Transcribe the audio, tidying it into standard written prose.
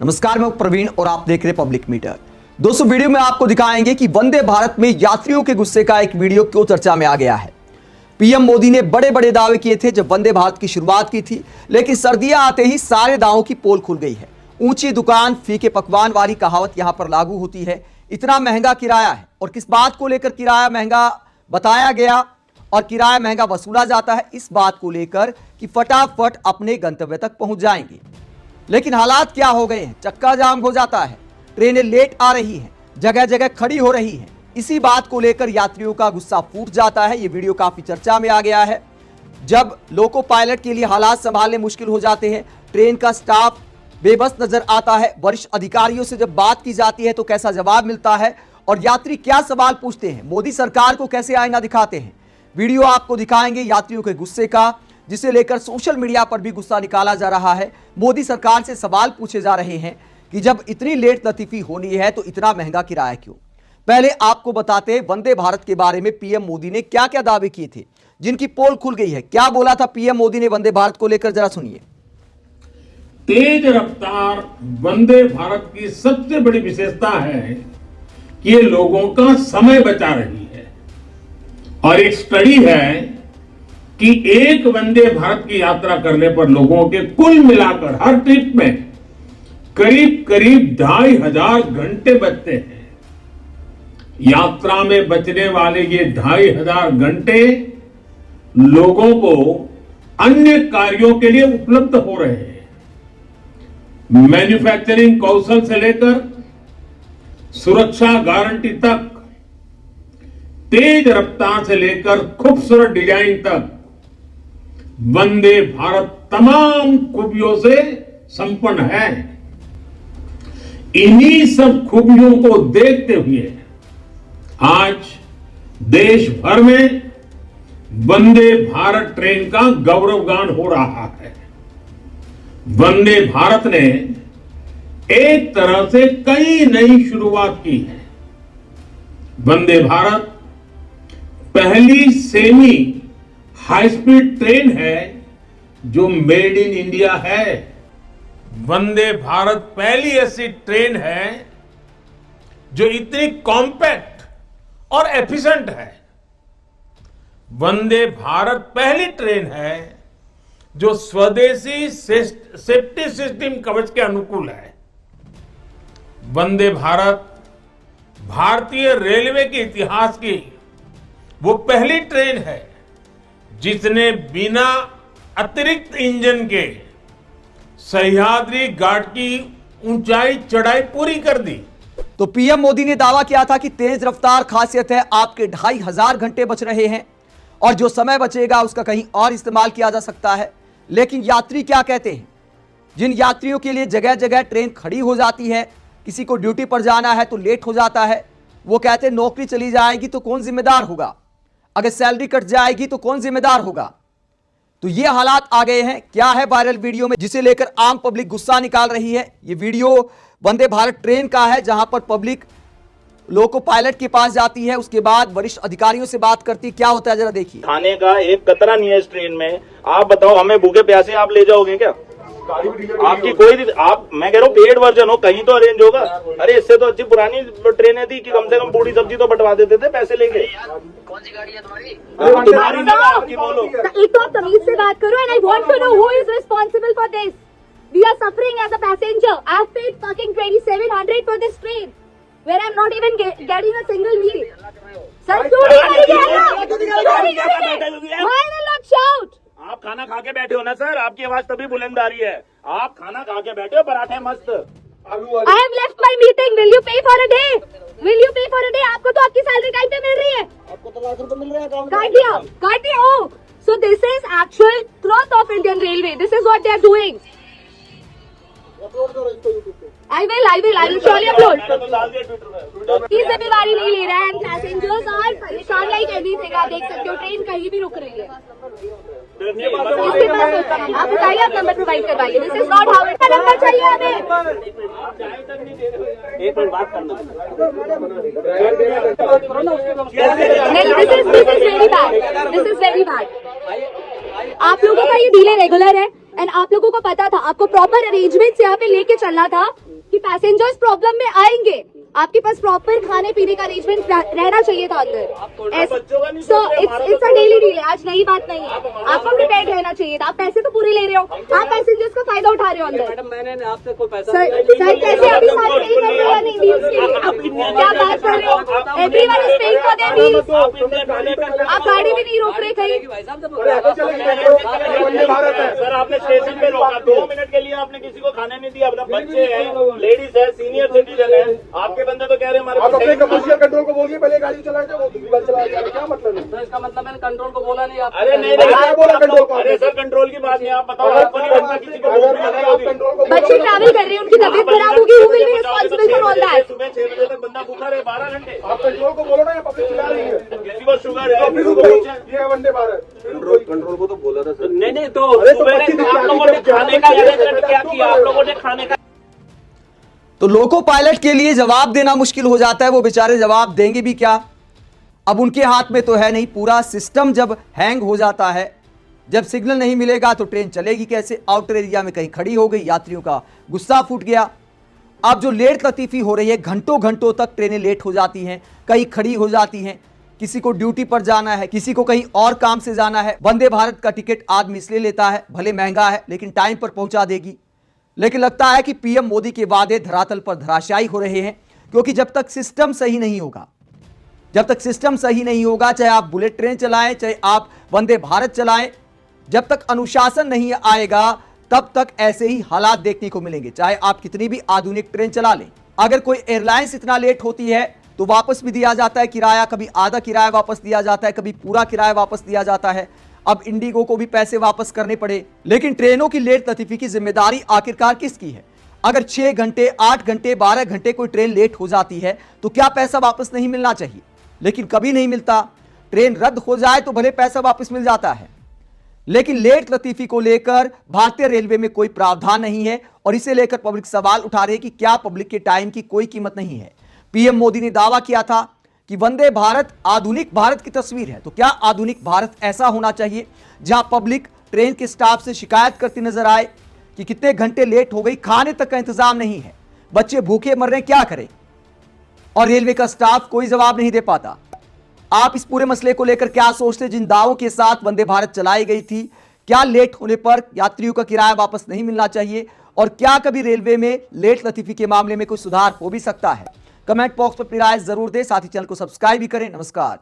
नमस्कार, मैं प्रवीण और आप देख रहे हैं पब्लिक मीटर। दोस्तों, वीडियो में आपको दिखाएंगे कि वंदे भारत में यात्रियों के गुस्से का एक वीडियो क्यों चर्चा में आ गया है। पीएम मोदी ने बड़े बड़े दावे किए थे जब वंदे भारत की शुरुआत की थी, लेकिन सर्दियां आते ही सारे दावों की पोल खुल गई है। ऊंची दुकान फीके पकवान वाली कहावत यहां पर लागू होती है। इतना महंगा किराया है और किस बात को लेकर किराया महंगा बताया गया और किराया महंगा वसूला जाता है, इस बात को लेकर कि फटाफट अपने गंतव्य तक पहुंच जाएंगे। लेकिन हालात क्या हो गए हैं, चक्का जाम हो जाता है, ट्रेनें लेट आ रही हैं, जगह जगह खड़ी हो रही हैं। इसी बात को लेकर यात्रियों का गुस्सा फूट जाता है। ये वीडियो काफी चर्चा में आ गया है। जब लोको पायलट के लिए हालात संभालने मुश्किल हो जाते हैं, ट्रेन का स्टाफ बेबस नजर आता है, वरिष्ठ अधिकारियों से जब बात की जाती है तो कैसा जवाब मिलता है और यात्री क्या सवाल पूछते हैं, मोदी सरकार को कैसे आईना दिखाते हैं। वीडियो आपको दिखाएंगे यात्रियों के गुस्से का, जिसे लेकर सोशल मीडिया पर भी गुस्सा निकाला जा रहा है। मोदी सरकार से सवाल पूछे जा रहे हैं कि जब इतनी लेट लतीफी होनी है तो इतना महंगा किराया क्यों। पहले आपको बताते हैं वंदे भारत के बारे में पीएम मोदी ने क्या क्या दावे किए थे, जिनकी पोल खुल गई है। क्या बोला था पीएम मोदी ने वंदे भारत को लेकर, जरा सुनिए। तेज रफ्तार वंदे भारत की सबसे बड़ी विशेषता है कि ये लोगों का समय बचा रही है। और एक स्टडी है कि एक वंदे भारत की यात्रा करने पर लोगों के कुल मिलाकर हर ट्रिप में करीब करीब 2500 घंटे बचते हैं। यात्रा में बचने वाले ये 2500 घंटे लोगों को अन्य कार्यों के लिए उपलब्ध हो रहे हैं। मैन्युफैक्चरिंग कौशल से लेकर सुरक्षा गारंटी तक, तेज रफ्तार से लेकर खूबसूरत डिजाइन तक, वंदे भारत तमाम खूबियों से संपन्न है। इन्हीं सब खूबियों को देखते हुए आज देश भर में वंदे भारत ट्रेन का गौरवगान हो रहा है। वंदे भारत ने एक तरह से कई नई शुरुआत की है। वंदे भारत पहली सेमी हाई स्पीड ट्रेन है जो मेड इन इंडिया है। वंदे भारत पहली ऐसी ट्रेन है जो इतनी कॉम्पैक्ट और एफिशिएंट है। वंदे भारत पहली ट्रेन है जो स्वदेशी सेफ्टी सिस्टम कवच के अनुकूल है। वंदे भारत भारतीय रेलवे के इतिहास की वो पहली ट्रेन है जिसने बिना अतिरिक्त इंजन के सह्याद्री घाट की ऊंचाई चढ़ाई पूरी कर दी। तो पीएम मोदी ने दावा किया था कि तेज रफ्तार खासियत है, आपके 2500 घंटे बच रहे हैं और जो समय बचेगा उसका कहीं और इस्तेमाल किया जा सकता है। लेकिन यात्री क्या कहते हैं, जिन यात्रियों के लिए जगह जगह ट्रेन खड़ी हो जाती है, किसी को ड्यूटी पर जाना है तो लेट हो जाता है, वो कहते हैं नौकरी चली जाएगी तो कौन जिम्मेदार होगा, अगर सैलरी कट जाएगी तो कौन जिम्मेदार होगा। तो ये हालात आ गए हैं। क्या है वायरल वीडियो में, जिसे लेकर आम पब्लिक गुस्सा निकाल रही है। ये वीडियो वंदे भारत ट्रेन का है, जहां पर पब्लिक लोको पायलट के पास जाती है, उसके बाद वरिष्ठ अधिकारियों से बात करती। क्या होता है जरा देखिए। खाने का एक कतरा नहीं है इस ट्रेन में। आप बताओ, हमें भूखे प्यासे आप ले जाओगे क्या? आपकी कोई आप, मैं कह रहा हूँ पेड वर्जन हो, कहीं तो अरेंज होगा। अरे इससे तो अच्छी पुरानी ट्रेनें थी कि कम से कम पूरी सब्जी तो बंटवा देते थे पैसे लेके। कौन सी गाड़ी है तुम्हारी? तुम्हारी नहीं, आपकी बोलो। एक तो आप तमीज से बात करो and I want to know who is responsible for this. We are suffering as a passenger. I have paid fucking 2700 for this train, where I'm not even getting a single meal. Sir, why will not shout? आप खाना खा के बैठे हो ना sir, आपकी आवाज तभी बुलंद आ रही है। आप खाना खा के बैठे हो, पराठे मस्त। I have left my meeting. Will you pay for a day? Will you pay for a day? आपको तो आपकी सैलरी टाइम पे मिल रही है। आपको तो लाख रुपए मिल रहे हैं अकाउंट काट दिया। Oh, so this is actual truth of Indian Railway. This is what they are doing. Upload करो इसको यूट्यूब पे। I will surely upload. मैंने तो डाल दिया ट्विटर में। की जिम्मेवारी नहीं ले रहा है एंड पैसेंजर्स आर परेशान लाइक एवरीथिंग। आप देख सकते हो ट्रेन कहीं भी रुक रही है। इसके पास आप बताइए, आप नंबर प्रोवाइड करवाइए। This is not how it. Number चाहिए हमें। एक मिनट बात करना। नहीं, this is very bad. This is very bad. आप लोगों का ये डीले रेगुलर है एंड आप लोगों को पता था, आपको प्रॉपर अरेंजमेंट्स यहाँ पे लेके चलना था कि पैसेंजर्स प्रॉब्लम में आएंगे, आपके पास प्रॉपर खाने पीने का अरेंजमेंट रहना चाहिए था अंदर। So it's a daily deal है, आज नई बात नहीं है, आपको प्रिपेयर्ड रहना चाहिए था। आप पैसे तो पूरे ले रहे हो, आप पैसेंजर्स का फायदा उठा रहे हो अंदर। मैडम मैंने आपसे कोई पैसा सर कैसे अभी सारे पे कर रहे हैं नहीं डील्स के लिए? क्या बात कर रहे हो? Everyone is paying for their deals. आप गाड़ी भी नहीं रोक रहे कहीं। भाई साहब जब सर आपने स्टेशन पे रोका, 2 मिनट के लिए आपने किसी को खाने नहीं दिया। अपना बच्चे हैं, लेडीज है, सीनियर सिटीजन है, आपके बंदे तो कह रहे हैं हमारे आप अपने कमर्शियल कंट्रोल को बोलिए, पहले गाड़ी चलाए थे, वो बंद चलाया जा रहा है, क्या मतलब है? तो इसका मतलब मैंने कंट्रोल को बोला नहीं। आप अरे नहीं क्या बोला कंट्रोल को? अरे सर कंट्रोल की बात नहीं, आप बताओ आपको नहीं लगता किसी को भूख अगर लगी आप होगी? कंट्रोल को बच्चे ट्रैवल कर रहे हैं, उनकी तबीयत खराब होगी, who will be responsible for all that? सुबह 6 बजे तक बंदा भूखा रहे 12 घंटे। आप कंट्रोल को बोलो ना, ये पब्लिक चिल्ला रही है। किसी को शुगर है, फिर किसी को कोई- कुछ है। ये है वंदे भारत। कंट्रोल को तो बोला था सर। नहीं तो अरे तो सुबह 25 आप लोगों ने खाने का अरेंजमेंट क्या किया? आप लोगों ने खाने का तो लोको पायलट के लिए जवाब देना मुश्किल हो जाता है, वो बेचारे जवाब देंगे भी क्या? अब उनके हाथ में तो है नहीं, पूरा सिस्टम जब हैंग हो जाता है, जब सिग्नल नहीं मिलेगा तो ट्रेन चलेगी कैसे? आउटर एरिया में कहीं खड़ी हो गई, यात्रियों का गुस्सा फूट गया। अब जो लेट लतीफ़ी हो रही है, घंटों घंटों तक ट्रेनें लेट हो जाती हैं, कहीं खड़ी हो जाती हैं, किसी को ड्यूटी पर जाना है, किसी को कहीं और काम से जाना है। वंदे भारत का टिकट आदमी इसलिए लेता है, भले महंगा है लेकिन टाइम पर पहुंचा देगी। लेकिन लगता है कि पीएम मोदी के वादे धरातल पर धराशायी हो रहे हैं, क्योंकि जब तक सिस्टम सही नहीं होगा, चाहे आप बुलेट ट्रेन चलाएं, चाहे आप वंदे भारत चलाएं, जब तक अनुशासन नहीं आएगा तब तक ऐसे ही हालात देखने को मिलेंगे, चाहे आप कितनी भी आधुनिक ट्रेन चला लें। अगर कोई एयरलाइंस इतना लेट होती है तो वापस भी दिया जाता है किराया, कभी आधा किराया वापस दिया जाता है, कभी पूरा किराया वापस दिया जाता है। अब इंडिगो को भी पैसे वापस करने पड़े। लेकिन ट्रेनों की लेट लतीफी की जिम्मेदारी आखिरकार किसकी है? अगर 6 घंटे, 8 घंटे, 12 घंटे कोई ट्रेन लेट हो जाती है तो क्या पैसा वापस नहीं मिलना चाहिए? लेकिन कभी नहीं मिलता। ट्रेन रद्द हो जाए तो भले पैसा वापस मिल जाता है, लेकिन लेट लतीफी को लेकर भारतीय रेलवे में कोई प्रावधान नहीं है, और इसे लेकर पब्लिक सवाल उठा रही है कि क्या पब्लिक के टाइम की कोई कीमत नहीं है? पीएम मोदी ने दावा किया था कि वंदे भारत आधुनिक भारत की तस्वीर है, तो क्या आधुनिक भारत ऐसा होना चाहिए जहां पब्लिक ट्रेन के स्टाफ से शिकायत करती नजर आए कि कितने घंटे लेट हो गई, खाने तक का इंतजाम नहीं है, बच्चे भूखे मर रहे हैं, क्या करें? और रेलवे का स्टाफ कोई जवाब नहीं दे पाता। आप इस पूरे मसले को लेकर क्या सोचते? जिन दावों के साथ वंदे भारत चलाई गई थी, क्या लेट होने पर यात्रियों का किराया वापस नहीं मिलना चाहिए? और क्या कभी रेलवे में लेट लतीफी के मामले में कोई सुधार हो भी सकता है? कमेंट बॉक्स पर अपनी राय जरूर दें, साथ ही चैनल को सब्सक्राइब भी करें। नमस्कार।